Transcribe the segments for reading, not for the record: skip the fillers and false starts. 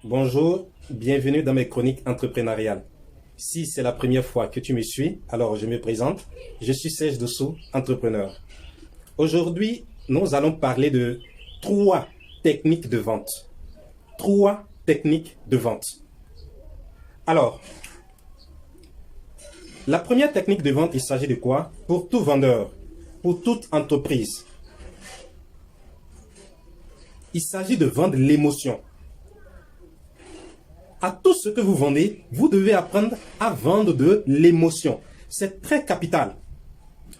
Bonjour, bienvenue dans mes chroniques entrepreneuriales. Si c'est la première fois que tu me suis, alors je me présente. Je suis Serge Dossou, entrepreneur. Aujourd'hui, nous allons parler de trois techniques de vente. Trois techniques de vente. Alors, la première technique de vente, il s'agit de quoi? Pour tout vendeur, pour toute entreprise, il s'agit de vendre l'émotion. À tout ce que vous vendez, vous devez apprendre à vendre de l'émotion. C'est très capital.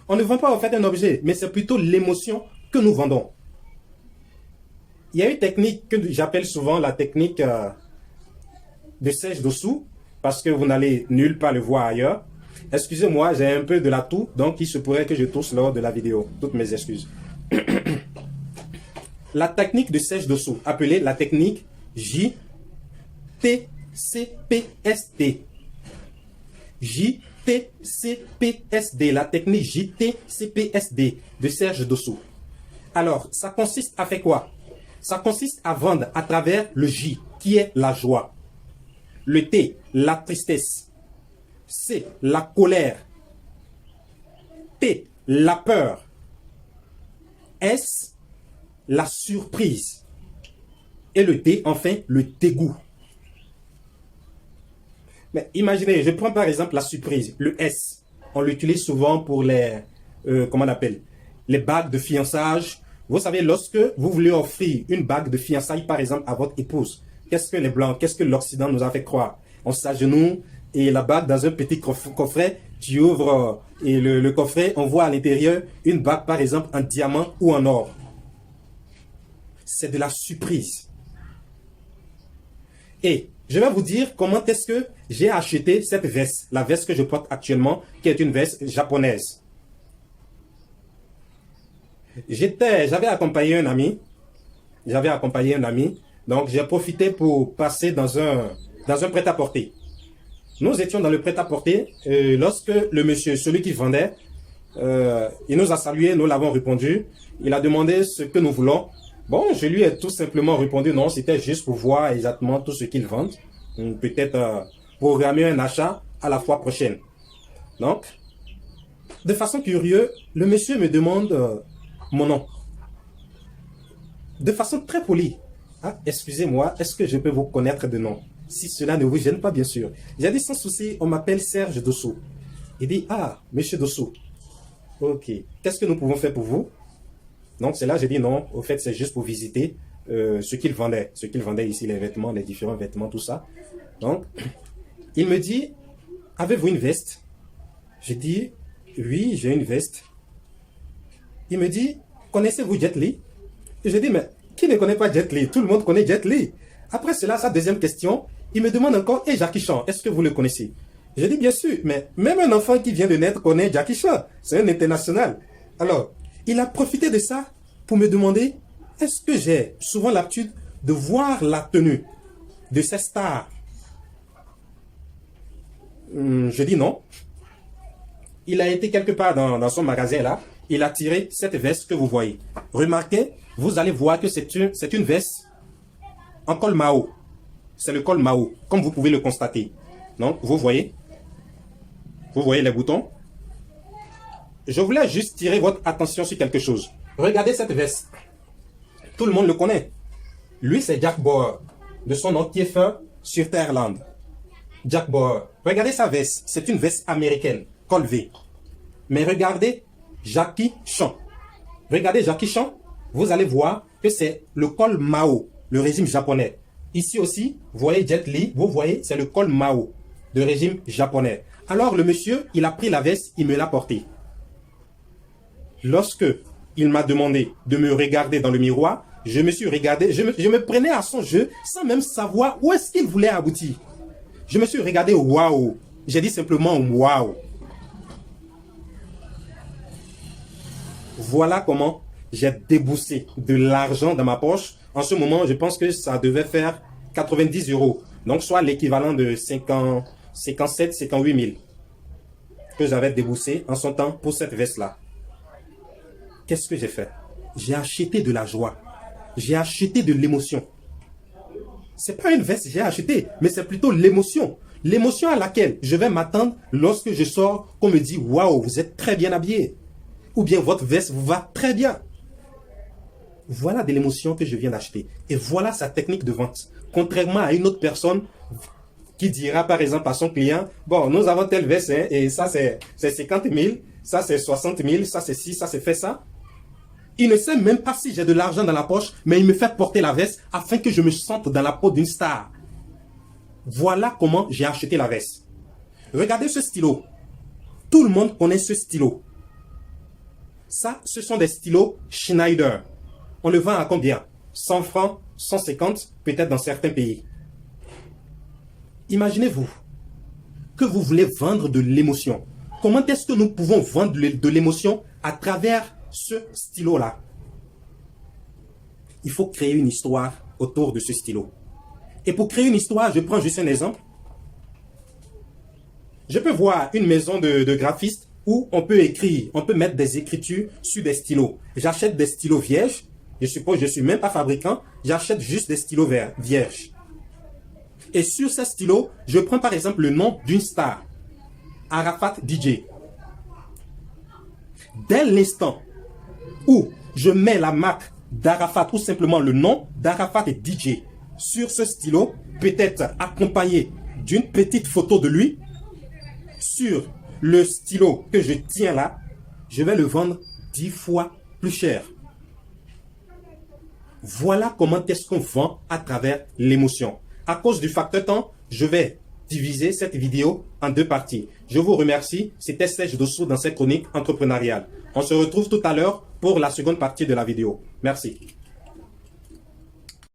On ne vend pas en fait un objet, mais c'est plutôt l'émotion que nous vendons. Il y a une technique que j'appelle souvent la technique de Serge Dossou, parce que vous n'allez nulle part le voir ailleurs. Excusez-moi, j'ai un peu de la toux, donc il se pourrait que je tousse lors de la vidéo. Toutes mes excuses. La technique de Serge Dossou, appelée la technique JTCPSD. JTCPSD, la technique JTCPSD de Serge Dossou. Alors, ça consiste à faire quoi? Ça consiste à vendre à travers le J, qui est la joie. Le T, la tristesse. C, la colère. P, la peur. S, la surprise. Et le D, enfin, le dégoût. Mais imaginez, je prends par exemple la surprise, le S. On l'utilise souvent pour les, comment on appelle, les bagues de fiançage. Vous savez, lorsque vous voulez offrir une bague de fiançailles, par exemple, à votre épouse, qu'est-ce que les Blancs, qu'est-ce que l'Occident nous a fait croire? On s'agenouille et la bague dans un petit coffret, tu ouvres et le coffret, on voit à l'intérieur une bague, par exemple, en diamant ou en or. C'est de la surprise. Et je vais vous dire comment est-ce que j'ai acheté cette veste, la veste que je porte actuellement, qui est une veste japonaise. J'avais accompagné un ami, donc j'ai profité pour passer dans un prêt-à-porter. Nous étions dans le prêt-à-porter, lorsque le monsieur, celui qui vendait, il nous a salué, nous l'avons répondu, il a demandé ce que nous voulons. Bon, je lui ai tout simplement répondu non, c'était juste pour voir exactement tout ce qu'ils vendent. Peut-être programmer un achat à la fois prochaine. Donc, de façon curieuse, le monsieur me demande mon nom. De façon très polie. Ah, excusez-moi, est-ce que je peux vous connaître de nom? Si cela ne vous gêne pas, bien sûr. J'ai dit sans souci, on m'appelle Serge Dossou. Il dit, ah, monsieur Dossou. Ok, qu'est-ce que nous pouvons faire pour vous? Donc, c'est là j'ai dit non, au fait, c'est juste pour visiter ce qu'il vendait. Ce qu'il vendait ici, les vêtements, les différents vêtements, tout ça. Donc, il me dit, avez-vous une veste? Je dis, oui, j'ai une veste. Il me dit, connaissez-vous Jet Li? Et je dis, mais qui ne connaît pas Jet Li? Tout le monde connaît Jet Li. Après cela, sa deuxième question, il me demande encore, et Jackie Chan, est-ce que vous le connaissez? Je dis, bien sûr, mais même un enfant qui vient de naître connaît Jackie Chan. C'est un international. Alors, il a profité de ça pour me demander, est-ce que j'ai souvent l'habitude de voir la tenue de ces stars? Je dis non. Il a été quelque part dans son magasin là, il a tiré cette veste que vous voyez. Remarquez, vous allez voir que c'est une veste en col Mao. C'est le col Mao, comme vous pouvez le constater. Donc, vous voyez les boutons. Je voulais juste tirer votre attention sur quelque chose. Regardez cette veste. Tout le monde le connaît. Lui, c'est Jack Bauer, de son nom Kiefer sur Terreland. Jack Bauer. Regardez sa veste. C'est une veste américaine, col V. Mais regardez Jackie Chan. Regardez Jackie Chan. Vous allez voir que c'est le col Mao, le régime japonais. Ici aussi, vous voyez Jet Li. Vous voyez, c'est le col Mao, de régime japonais. Alors, le monsieur, il a pris la veste, il me l'a portée. Lorsque il m'a demandé de me regarder dans le miroir, je me suis regardé, je me prenais à son jeu sans même savoir où est-ce qu'il voulait aboutir. Je me suis regardé, waouh. J'ai dit simplement waouh. Voilà comment j'ai déboursé de l'argent dans ma poche. En ce moment, je pense que ça devait faire 90 €. Donc, soit l'équivalent de 57, 58 000 que j'avais déboursé en son temps pour cette veste-là. Qu'est-ce que j'ai fait? J'ai acheté de la joie. J'ai acheté de l'émotion. c'est pas une veste que j'ai achetée, mais c'est plutôt l'émotion. L'émotion à laquelle je vais m'attendre lorsque je sors, qu'on me dit « Waouh, vous êtes très bien habillé » ou bien « Votre veste vous va très bien ». Voilà de l'émotion que je viens d'acheter. Et voilà sa technique de vente. Contrairement à une autre personne qui dira par exemple à son client « Bon, nous avons telle veste, hein, et ça c'est 50 000, ça c'est 60 000, ça c'est ci, ça c'est fait ça. » Il ne sait même pas si j'ai de l'argent dans la poche, mais il me fait porter la veste afin que je me sente dans la peau d'une star. Voilà comment j'ai acheté la veste. Regardez ce stylo. Tout le monde connaît ce stylo. Ça, ce sont des stylos Schneider. On le vend à combien? 100 francs, 150, peut-être dans certains pays. Imaginez-vous que vous voulez vendre de l'émotion. Comment est-ce que nous pouvons vendre de l'émotion à travers ce stylo-là? Il faut créer une histoire autour de ce stylo. Et pour créer une histoire, je prends juste un exemple. Je peux voir une maison de graphistes où on peut écrire, on peut mettre des écritures sur des stylos. J'achète des stylos vierges. Je suppose que je ne suis même pas fabricant. J'achète juste des stylos vierges. Et sur ces stylos, je prends par exemple le nom d'une star. Arafat DJ. Dès l'instant où je mets la marque d'Arafat ou simplement le nom d'Arafat et DJ sur ce stylo, peut-être accompagné d'une petite photo de lui, sur le stylo que je tiens là, je vais le vendre 10 fois plus cher. Voilà comment est-ce qu'on vend à travers l'émotion. À cause du facteur temps, je vais diviser cette vidéo en deux parties. Je vous remercie. C'était Serge Dosso dans cette chronique entrepreneuriale. On se retrouve tout à l'heure pour la seconde partie de la vidéo. Merci.